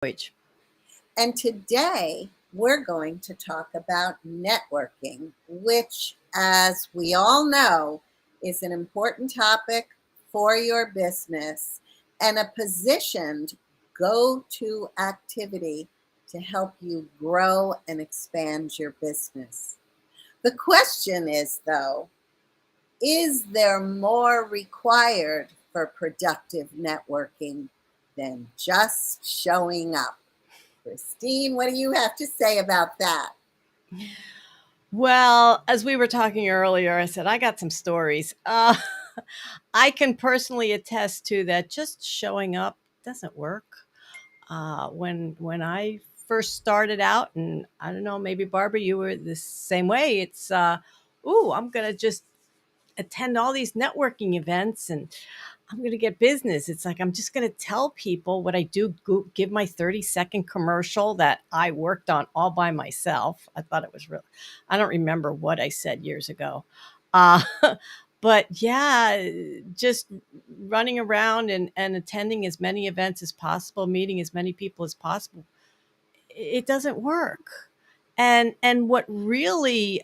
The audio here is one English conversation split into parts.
Which And today we're going to talk about networking, which, as we all know, is an important topic for your business and a positioned go to activity to help you grow and expand your business. The question is, though, is there more required for productive networking than just showing up? Christine, what do you have to say about that? Well, as we were talking earlier, I said I got some stories. I can personally attest to that. Just showing up doesn't work. When I first started out, and I don't know, maybe Barbara, you were the same way. It's ooh, I'm gonna just attend all these networking events and I'm going to get business. It's like I'm just going to tell people what I do, give my 30-second commercial that I worked on all by myself. I thought it was real. I don't remember what I said years ago. Uh, but yeah, just running around and attending as many events as possible, meeting as many people as possible, it doesn't work. And what really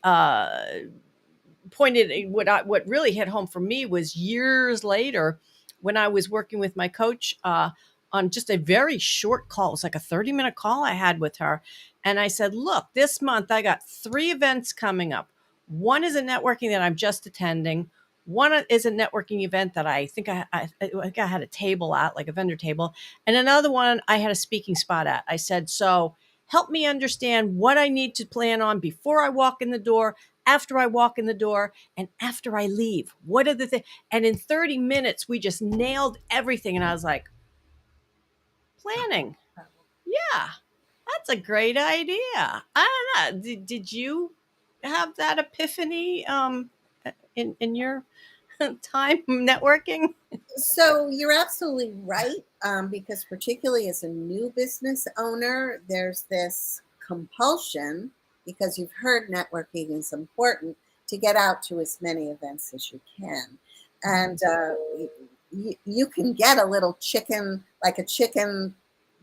what really hit home for me was years later when I was working with my coach on just a very short call. It was like a 30-minute call I had with her. And I said, look, this month I got 3 events coming up. One is a networking that I'm just attending. One is a networking event that I think I had a table at, like a vendor table. And another one I had a speaking spot at. I said, so help me understand what I need to plan on before I walk in the door, after I walk in the door, and after I leave. What are the things? And in 30 minutes, we just nailed everything. And I was like, planning. Yeah, that's a great idea. I don't know. Did you have that epiphany in your time networking? So you're absolutely right, because particularly as a new business owner, there's this compulsion, because you've heard networking is important, to get out to as many events as you can. And you can get a little chicken, like a chicken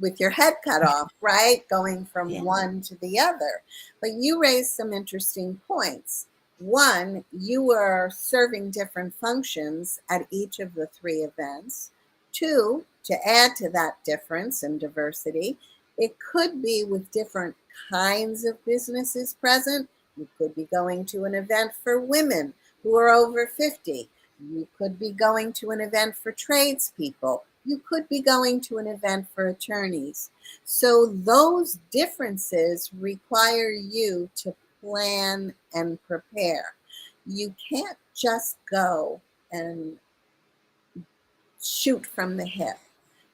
with your head cut off, right? Going from Yeah. one to the other. But you raised some interesting points. One, you were serving different functions at each of the 3 events. Two, to add to that difference and diversity, it could be with different kinds of businesses present. You could be going to an event for women who are over 50. You could be going to an event for tradespeople. You could be going to an event for attorneys. So those differences require you to plan and prepare. You can't just go and shoot from the hip.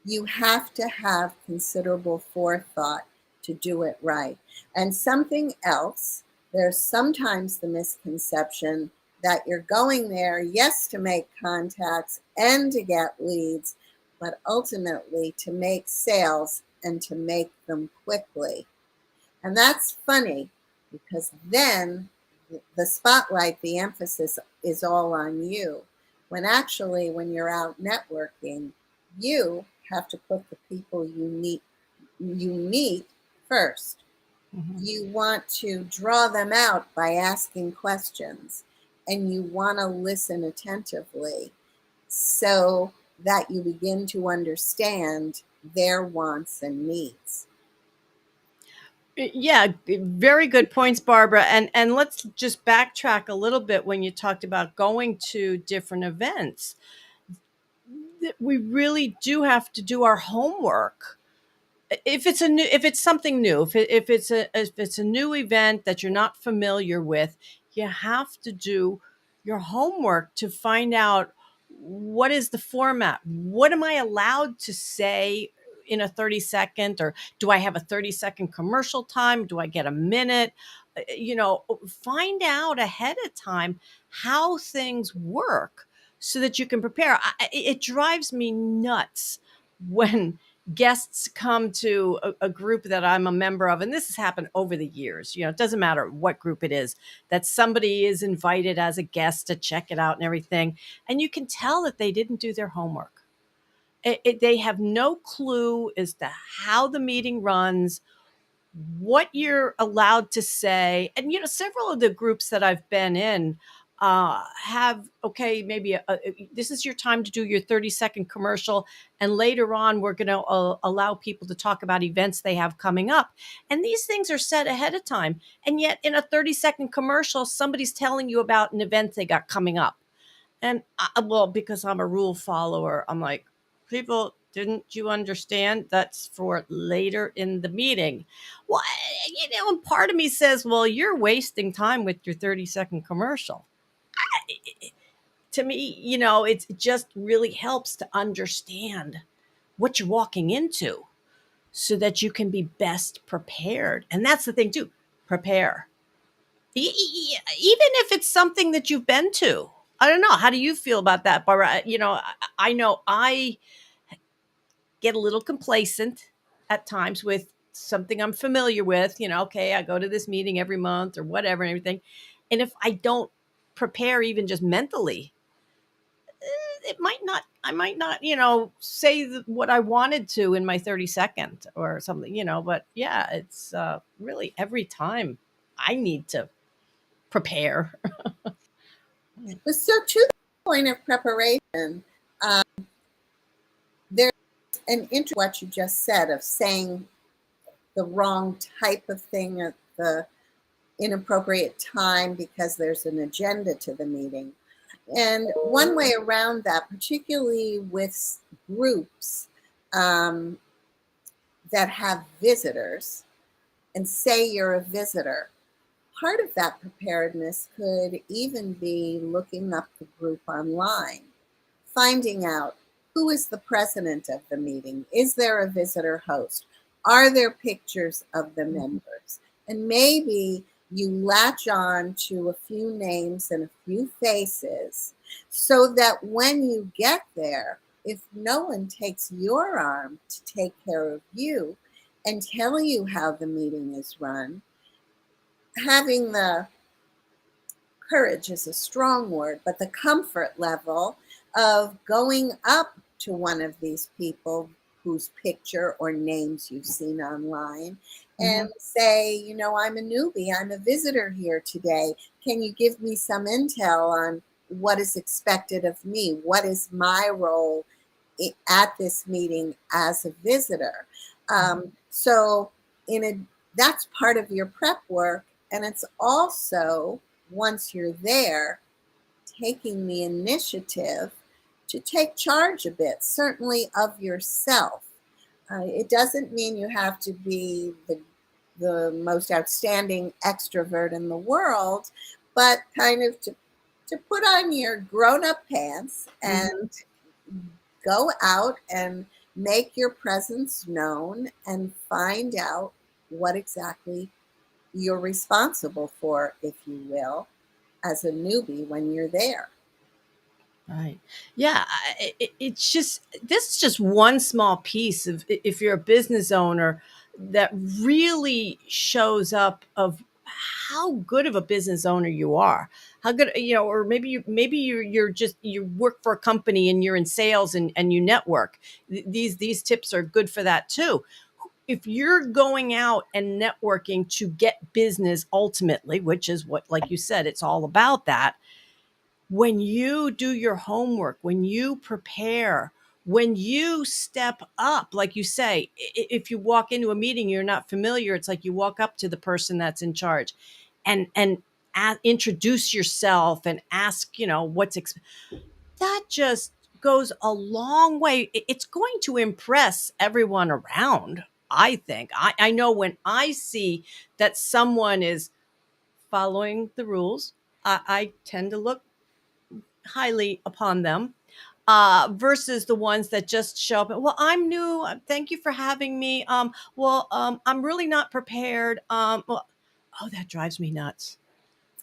You have to have considerable forethought to do it right. And something else, there's sometimes the misconception that you're going there, yes, to make contacts and to get leads, but ultimately to make sales and to make them quickly. And that's funny, because then the spotlight, the emphasis is all on you. When actually, when you're out networking, you have to put the people you meet first. Mhm. You want to draw them out by asking questions, and you want to listen attentively so that you begin to understand their wants and needs. Yeah, very good points, Barbara. And let's just backtrack a little bit when you talked about going to different events. We really do have to do our homework. If it's something new, if it's a new event that you're not familiar with, you have to do your homework to find out what is the format. What am I allowed to say in a 30-second, or do I have a 30-second commercial time? Do I get a minute? Find out ahead of time how things work so that you can prepare. It drives me nuts when guests come to a group that I'm a member of, and this has happened over the years. It doesn't matter what group it is, that somebody is invited as a guest to check it out and everything. And you can tell that they didn't do their homework. They have no clue as to how the meeting runs, what you're allowed to say. And, several of the groups that I've been in have, okay, maybe this is your time to do your 30-second commercial. And later on, we're going to allow people to talk about events they have coming up. And these things are set ahead of time. And yet, in a 30-second commercial, somebody's telling you about an event they got coming up. And well, because I'm a rule follower, I'm like, people, didn't you understand that's for later in the meeting? Well, and part of me says, well, you're wasting time with your 30-second commercial. To me, it just really helps to understand what you're walking into so that you can be best prepared. And that's the thing, too, prepare. Even if it's something that you've been to. I don't know. How do you feel about that, Barbara? I know I get a little complacent at times with something I'm familiar with. Okay, I go to this meeting every month or whatever and everything. And if I don't prepare even just mentally, I might not, say what I wanted to in my 30 second or something, but yeah, it's really every time I need to prepare. So to the point of preparation, um, there's an interest in what you just said of saying the wrong type of thing at the inappropriate time because there's an agenda to the meeting. And one way around that, particularly with groups that have visitors, and say you're a visitor, part of that preparedness could even be looking up the group online, finding out who is the president of the meeting. Is there a visitor host? Are there pictures of the members? And maybe you latch on to a few names and a few faces so that when you get there, if no one takes your arm to take care of you and tell you how the meeting is run, having the courage is a strong word, but the comfort level of going up to one of these people whose picture or names you've seen online Mm-hmm. and say, I'm a newbie, I'm a visitor here today. Can you give me some intel on what is expected of me? What is my role at this meeting as a visitor? So that's part of your prep work. And it's also, once you're there, taking the initiative to take charge a bit, certainly of yourself. It doesn't mean you have to be the most outstanding extrovert in the world, but kind of to put on your grown-up pants and go out and make your presence known and find out what exactly you're responsible for, if you will, as a newbie when you're there. Right. Yeah. It's just, this is just one small piece of, if you're a business owner, that really shows up of how good of a business owner you are. How good, or maybe you're just, you work for a company and you're in sales and you network. These tips are good for that too. If you're going out and networking to get business ultimately, which is what, like you said, it's all about that. When you do your homework, when you prepare, when you step up, like you say, if you walk into a meeting you're not familiar, it's like you walk up to the person that's in charge and introduce yourself and ask, that just goes a long way. It's going to impress everyone around. I think I know when I see that someone is following the rules, I tend to look highly upon them, versus the ones that just show up. Well, I'm new. Thank you for having me. I'm really not prepared. Oh, that drives me nuts.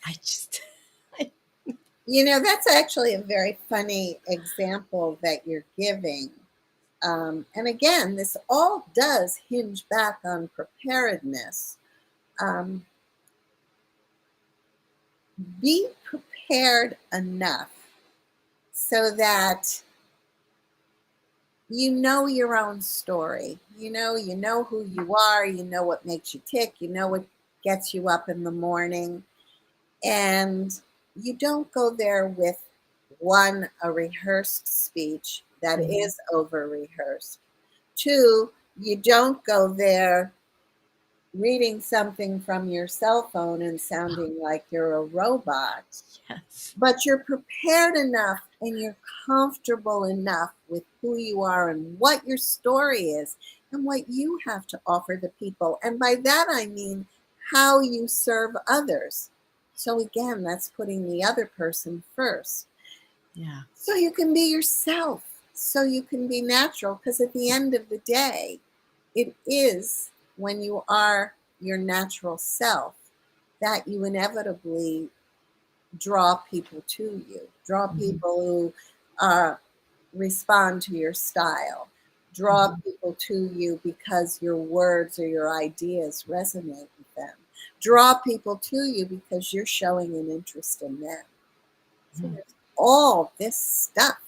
I just, That's actually a very funny example that you're giving. And again, this all does hinge back on preparedness. Um, be prepared enough so that you know your own story. You know who you are, you know what makes you tick, you know what gets you up in the morning. And you don't go there with one, a rehearsed speech that Mhm. is over rehearsed. Two, you don't go there reading something from your cell phone and sounding like you're a robot, Yes. but you're prepared enough and you're comfortable enough with who you are and what your story is and what you have to offer the people. And by that, I mean how you serve others. So, again, that's putting the other person first. Yeah. So you can be yourself, so you can be natural, because at the end of the day, it is when you are your natural self that you inevitably draw people to you, draw Mhm. people who respond to your style, draw Mhm. people to you because your words or your ideas resonate with them, draw people to you because you're showing an interest in them. So Mhm. there's all this stuff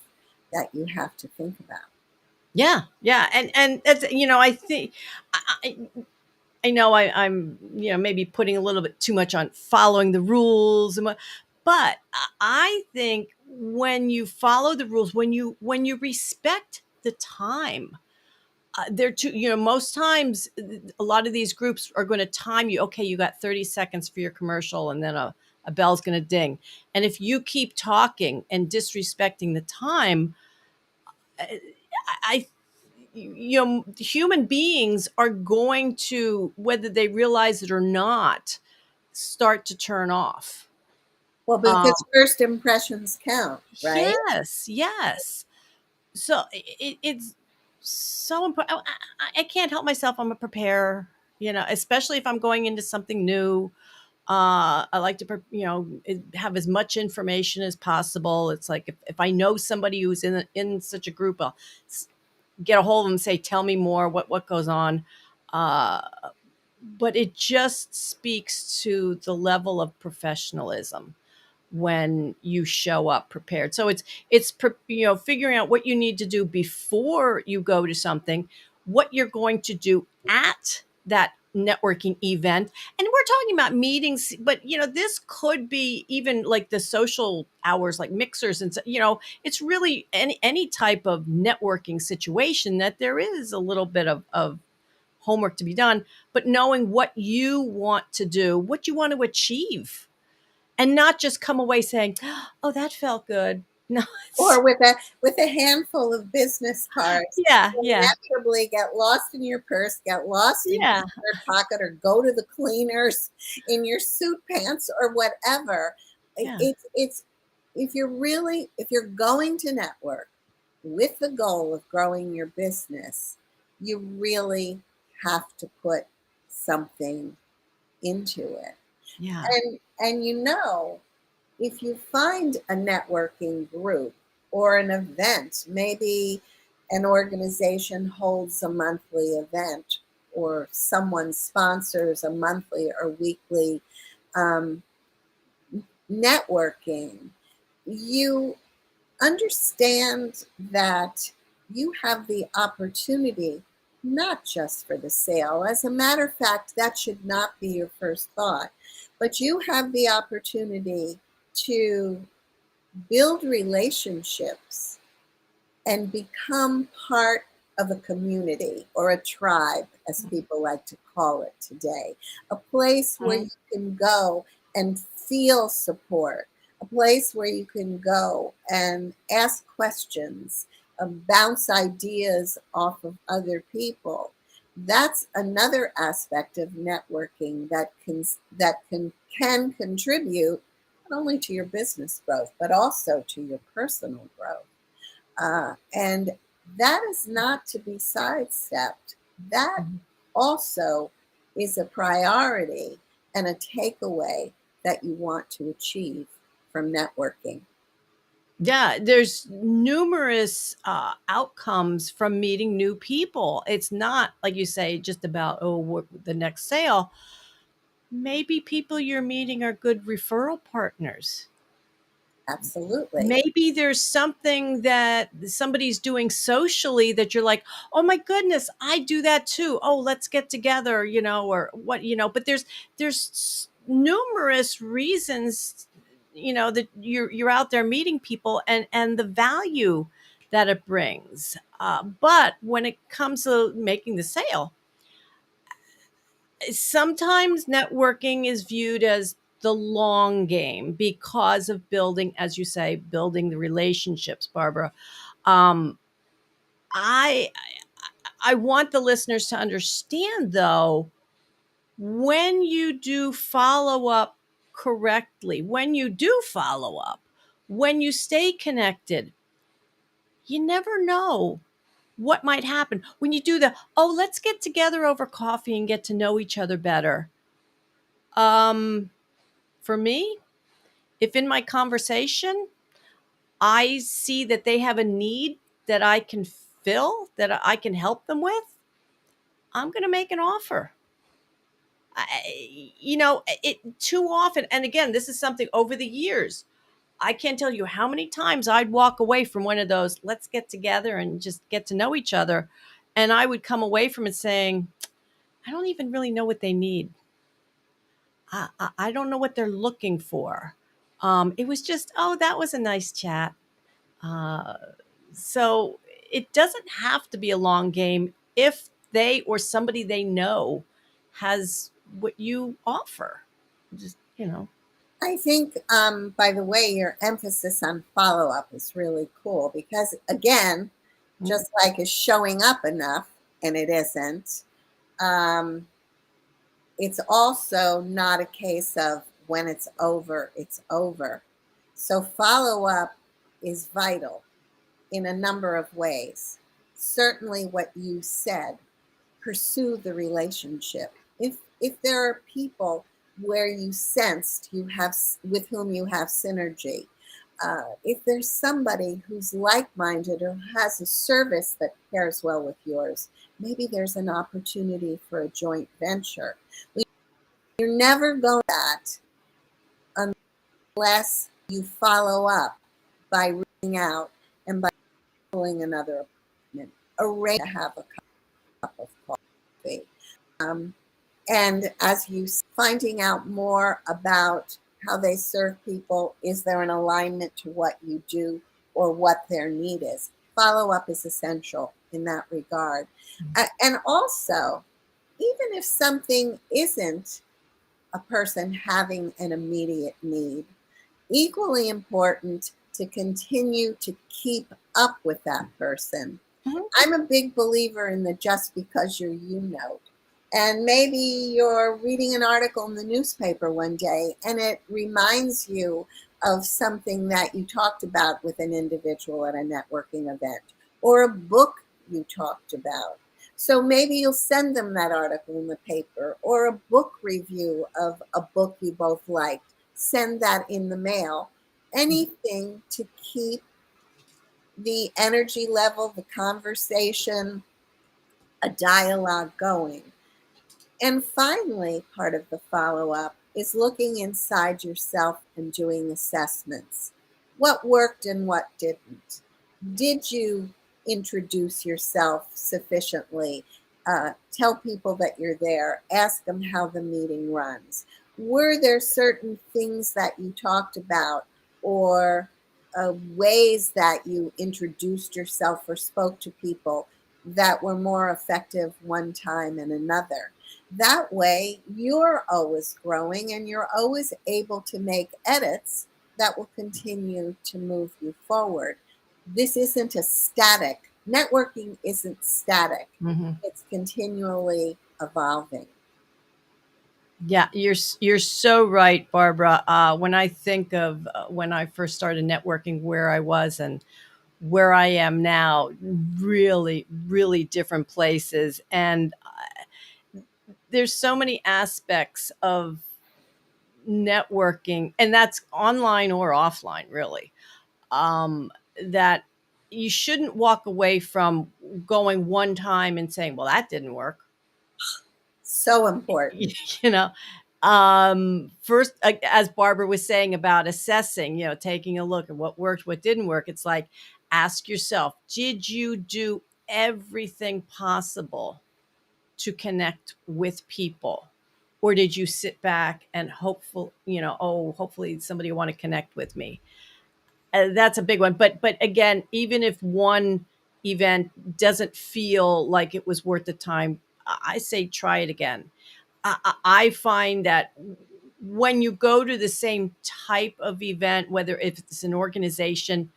that you have to think about. Yeah, yeah, and that's, I think I, I I know I'm, maybe putting a little bit too much on following the rules, but I think when you follow the rules, when you respect the time, they're too, most times a lot of these groups are going to time you. Okay, you got 30 seconds for your commercial, and then a bell's going to ding, and if you keep talking and disrespecting the time, I human beings are going to, whether they realize it or not, start to turn off. Well, Um, because first impressions count, right? yes, yes. So it's so important. I can't help myself. I'm a preparer, especially if I'm going into something new. I like to, have as much information as possible. It's like if I know somebody who's in such a group, I'll get a hold of them and say, tell me more, what goes on. Uh, but it just speaks to the level of professionalism when you show up prepared. So it's figuring out what you need to do before you go to something, what you're going to do at that networking event. And we're talking about meetings, but this could be even like the social hours, like mixers, and it's really any type of networking situation that there is a little bit of homework to be done, but knowing what you want to do, what you want to achieve, and not just come away saying, "Oh, that felt good." No, it's Or with a handful of business cards, yeah, will yeah, inevitably get lost in your purse, get lost in your yeah, shirt pocket, or go to the cleaners in your suit pants or whatever. yeah, It's if you're going to network with the goal of growing your business, you really have to put something into it. yeah. And if you find a networking group or an event, maybe an organization holds a monthly event or someone sponsors a monthly or weekly um, networking, you understand that you have the opportunity not just for the sale. As a matter of fact, that should not be your first thought, but you have the opportunity to build relationships and become part of a community or a tribe, as people like to call it today. A place where Mhm. you can go and feel support, a place where you can go and ask questions, bounce ideas off of other people. That's another aspect of networking that can contribute not only to your business growth but also to your personal growth. And that is not to be sidestepped. That Mhm. also is a priority and a takeaway that you want to achieve from networking. Yeah, there's numerous outcomes from meeting new people. It's not like you say just about, oh, the next sale. Maybe people you're meeting are good referral partners. Absolutely. Maybe there's something that somebody's doing socially that you're like, oh my goodness, I do that too. Oh, let's get together, or what, but there's numerous reasons, that you're out there meeting people, and the value that it brings. But when it comes to making the sale, sometimes networking is viewed as the long game because of building, as you say, building the relationships, Barbara. um i I want the listeners to understand, though, when you do follow up correctly, when you do follow up, when you stay connected, you never know what might happen when you do the, oh, let's get together over coffee and get to know each other better. um for me, if in my conversation I see that they have a need that I can fill, that I can help them with, I'm going to make an offer. It too often, and again, this is something over the years. I can't tell you how many times I'd walk away from one of those, let's get together and just get to know each other. And I would come away from it saying, I don't even really know what they need. I don't know what they're looking for. It was just, oh, that was a nice chat. Uh, so it doesn't have to be a long game if they or somebody they know has what you offer. Just. I think, by the way, your emphasis on follow up is really cool because, again, just like is showing up enough, and it isn't, um, it's also not a case of when it's over, it's over. So, follow up is vital in a number of ways. Certainly, what you said, pursue the relationship. If there are people where you sensed you have with whom you have synergy, if there's somebody who's like-minded or has a service that pairs well with yours, maybe there's an opportunity for a joint venture. You're never going to that unless you follow up by reaching out and by pulling another appointment, arrange to have a cup of coffee. And as you finding out more about how they serve people, is there an alignment to what you do or what their need is? Follow up is essential in that regard. And also, even if something isn't a person having an immediate need, equally important to continue to keep up with that person. Mhm. I'm a big believer in the just because you note. And maybe you're reading an article in the newspaper one day and it reminds you of something that you talked about with an individual at a networking event or a book you talked about. So maybe you'll send them that article in the paper or a book review of a book you both liked. Send that in the mail. Anything to keep the energy level, the conversation, a dialogue going. And finally, part of the follow up is looking inside yourself and doing assessments. What worked and what didn't? Did you introduce yourself sufficiently? Tell people that you're there. Ask them how the meeting runs. Were there certain things that you talked about or ways that you introduced yourself or spoke to people that were more effective one time and another? That way, you're always growing and you're always able to make edits that will continue to move you forward. This isn't a static, networking isn't static, Mhm. it's continually evolving. Yeah, you're so right, Barbara. When I think of when I first started networking, where I was and where I am now, really, really different places. And there's so many aspects of networking, and that's online or offline, really, that you shouldn't walk away from going one time and saying, well, that didn't work. So important. you know First, as Barbara was saying about assessing, taking a look at what worked, what didn't work, it's like, ask yourself, did you do everything possible to connect with people? Or did you sit back and hopefully somebody will want to connect with me? That's a big one. But again, even if one event doesn't feel like it was worth the time, I say try it again. I find that when you go to the same type of event, whether if it's an organization,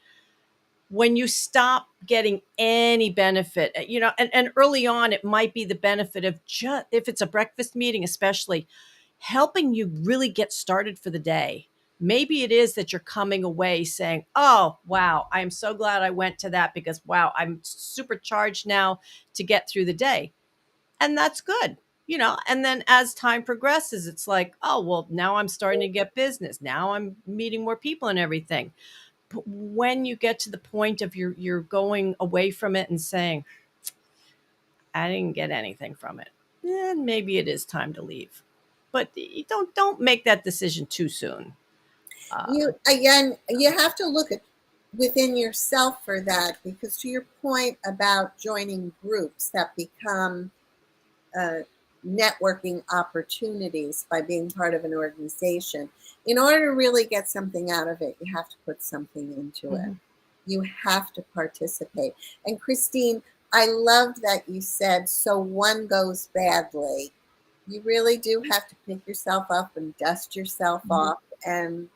when you stop getting any benefit, and early on, it might be the benefit of just, if it's a breakfast meeting, especially helping you really get started for the day. Maybe it is that you're coming away saying, oh, wow, I'm so glad I went to that because, wow, I'm supercharged now to get through the day. And that's good. And then as time progresses, it's like, oh, well, now I'm starting to get business. Now I'm meeting more people and everything. But when you get to the point of you're going away from it and saying, I didn't get anything from it, then maybe it is time to leave. But you don't make that decision too soon. You have to look at within yourself for that, because to your point about joining groups that become networking opportunities by being part of an organization, in order to really get something out of it, you have to put something into it. You have to participate. And Christine, I loved that you said, so one goes badly. You really do have to pick yourself up and dust yourself off and,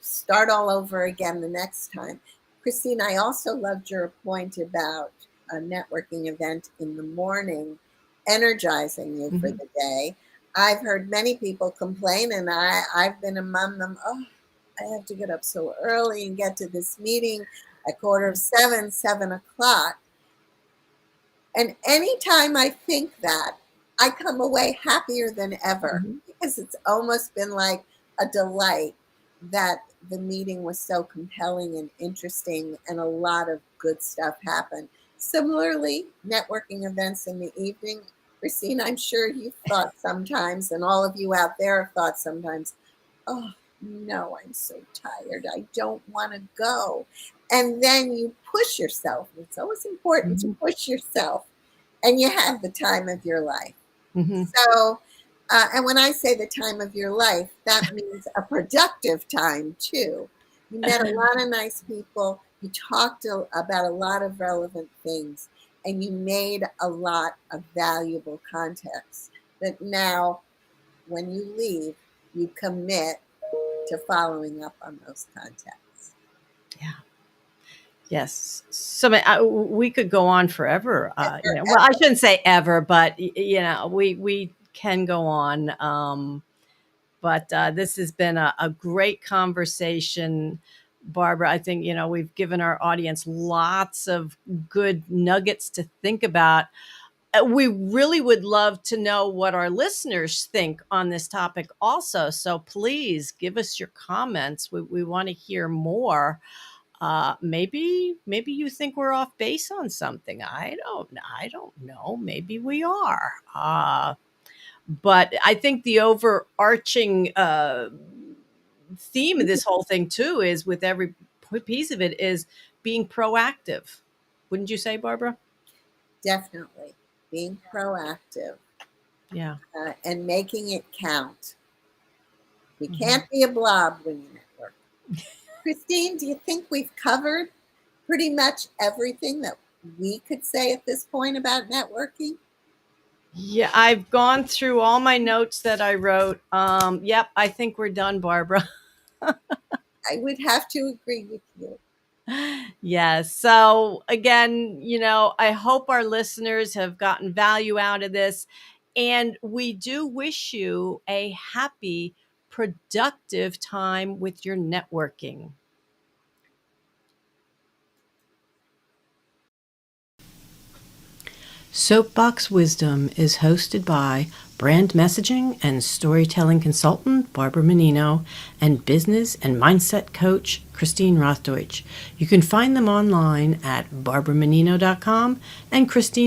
start all over again the next time. Christine, I also loved your point about a networking event in the morning energizing you for the day. I've heard many people complain, and I've been among them. Oh, I have to get up so early and get to this meeting at 7:15, 7 o'clock. And anytime I think that, I come away happier than ever, because it's almost been like a delight that the meeting was so compelling and interesting and a lot of good stuff happened. Similarly, networking events in the evening. Christine, I'm sure you've thought sometimes, and all of you out there have thought sometimes, oh, no, I'm so tired. I don't want to go. And then you push yourself. It's always important to push yourself, and you have the time of your life. So, and when I say the time of your life, that means a productive time too. You met a lot of nice people. You talked about a lot of relevant things, and you made a lot of valuable contacts that now, when you leave, you commit to following up on those contacts. Yeah. Yes. So we could go on forever. Well, I shouldn't say ever, but we can go on. But this has been a great conversation, Barbara. I think, we've given our audience lots of good nuggets to think about. We really would love to know what our listeners think on this topic also. So please give us your comments. We want to hear more. Maybe you think we're off base on something. I don't know. Maybe we are. But I think the overarching theme of this whole thing too is, with every piece of it, is being proactive. Wouldn't you say, Barbara? Definitely. Being proactive. Yeah. And making it count. You can't be a blob when you network. Christine, do you think we've covered pretty much everything that we could say at this point about networking? Yeah, I've gone through all my notes that I wrote. Yep, I think we're done, Barbara. I would have to agree with you. Yes. So again, I hope our listeners have gotten value out of this. And we do wish you a happy, productive time with your networking. Soapbox Wisdom is hosted by brand messaging and storytelling consultant Barbara Menino and business and mindset coach Christine Rothdeutsch. You can find them online at barbaramenino.com and Christine